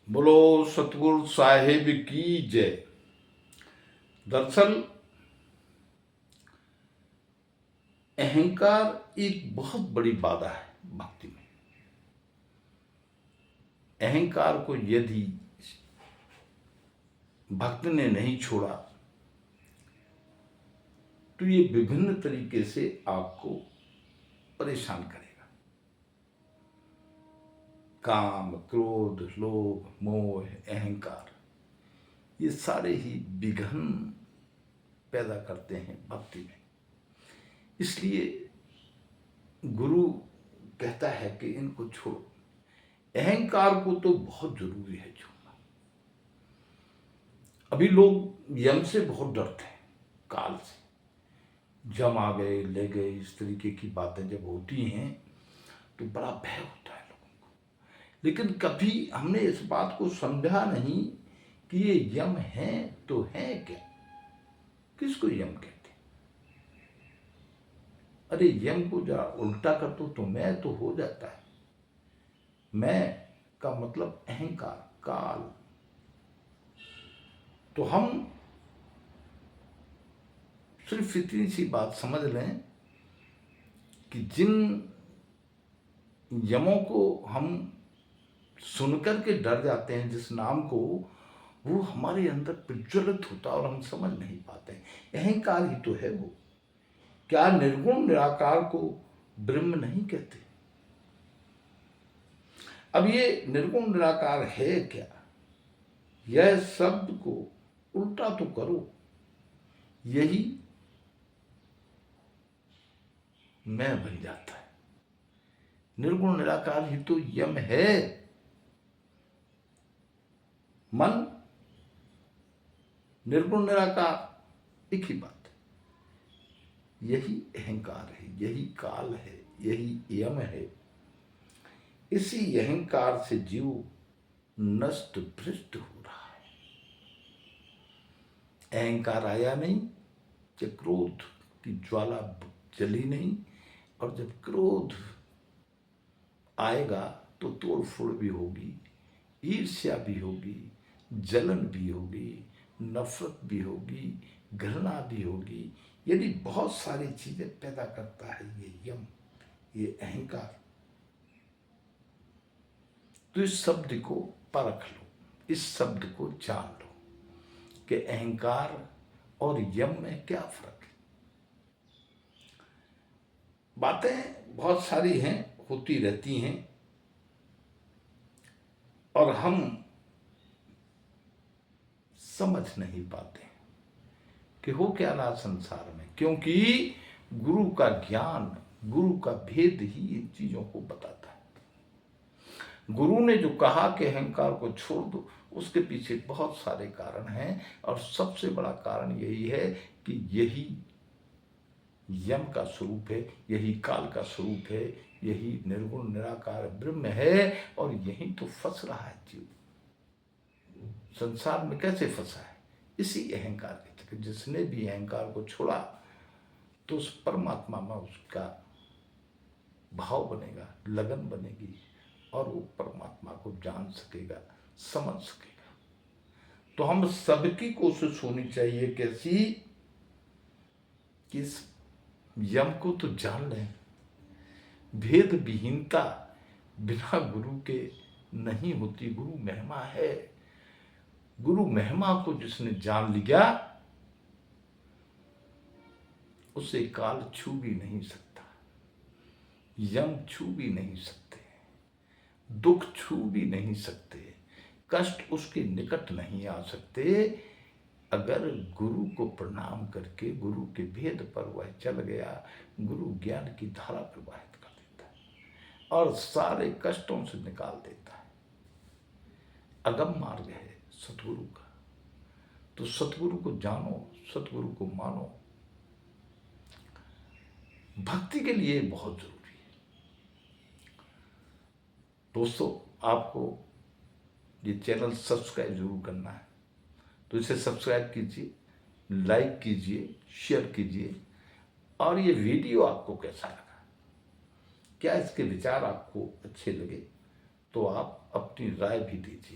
बोलो सतगुरु साहिब की जय। दरअसल अहंकार एक बहुत बड़ी बाधा है भक्ति में। अहंकार को यदि भक्त ने नहीं छोड़ा तो ये विभिन्न तरीके से आपको परेशान करेगा। काम, क्रोध, लोभ, मोह, अहंकार ये सारे ही विघ्न पैदा करते हैं भक्ति में। इसलिए गुरु कहता है कि इनको छोड़ो। अहंकार को तो बहुत जरूरी है छोड़ना। अभी लोग यम से बहुत डरते हैं, काल से। जम आ गए, ले गए, इस तरीके की बातें जब होती हैं तो बड़ा भय होता है लोगों को। लेकिन कभी हमने इस बात को समझा नहीं कि ये यम है तो है क्या। किसको यम कहते हैं? अरे यम को जरा उल्टा कर दो तो मैं तो हो जाता है। मैं का मतलब अहंकार, काल। तो हम सिर्फ इतनी सी बात समझ लें कि जिन यमों को हम सुनकर के डर जाते हैं, जिस नाम को, वो हमारे अंदर प्रज्वलित होता और हम समझ नहीं पाते। अहंकार ही तो है वो। क्या निर्गुण निराकार को ब्रह्म नहीं कहते? अब ये निर्गुण निराकार है क्या? यह शब्द को उल्टा तो करो, यही मैं बन जाता है। निर्गुण निराकार ही तो यम है। मन निर्गुण निराकार एक ही बात है। यही अहंकार है, यही काल है, यही यम है। इसी अहंकार से जीव नष्ट भ्रष्ट हो रहा है। अहंकार आया नहीं, जब क्रोध की ज्वाला जली नहीं, और जब क्रोध आएगा तो तोड़फोड़ भी होगी, ईर्ष्या भी होगी, जलन भी होगी, नफरत भी होगी, घृणा भी होगी। यदि बहुत सारी चीजें पैदा करता है ये यम, ये अहंकार, तो इस शब्द को परख लो, इस शब्द को जान लो कि अहंकार और यम में क्या फर्क है। बातें बहुत सारी हैं, होती रहती हैं, और हम समझ नहीं पाते कि हो क्या रहा संसार में। क्योंकि गुरु का ज्ञान, गुरु का भेद ही इन चीजों को बताता है। गुरु ने जो कहा कि अहंकार को छोड़ दो, उसके पीछे बहुत सारे कारण हैं, और सबसे बड़ा कारण यही है कि यही यम का स्वरूप है, यही काल का स्वरूप है, यही निर्गुण निराकार ब्रह्म है। और यही तो फंस रहा है जीव। संसार में कैसे फंसा है? इसी अहंकार के चक्कर। जिसने भी अहंकार को छोड़ा तो उस परमात्मा में उसका भाव बनेगा, लगन बनेगी, और वो परमात्मा को जान सकेगा, समझ सकेगा। तो हम सबकी कोशिश होनी चाहिए कैसी कि इस यम को तो जान लें। भेद विहीनता बिना गुरु के नहीं होती। गुरु महिमा है। गुरु महिमा को जिसने जान लिया, उसे काल छू भी नहीं सकता, यम छू भी नहीं सकते, दुख छू भी नहीं सकते, कष्ट उसके निकट नहीं आ सकते। अगर गुरु को प्रणाम करके गुरु के भेद पर वह चल गया, गुरु ज्ञान की धारा प्रवाहित कर देता है और सारे कष्टों से निकाल देता है। अगम मार्ग है सतगुरु का। तो सतगुरु को जानो, सतगुरु को मानो। भक्ति के लिए बहुत जरूरी है। दोस्तों, आपको ये चैनल सब्सक्राइब जरूर करना है, तो इसे सब्सक्राइब कीजिए, लाइक कीजिए, शेयर कीजिए। और ये वीडियो आपको कैसा लगा, क्या इसके विचार आपको अच्छे लगे, तो आप अपनी राय भी दीजिए।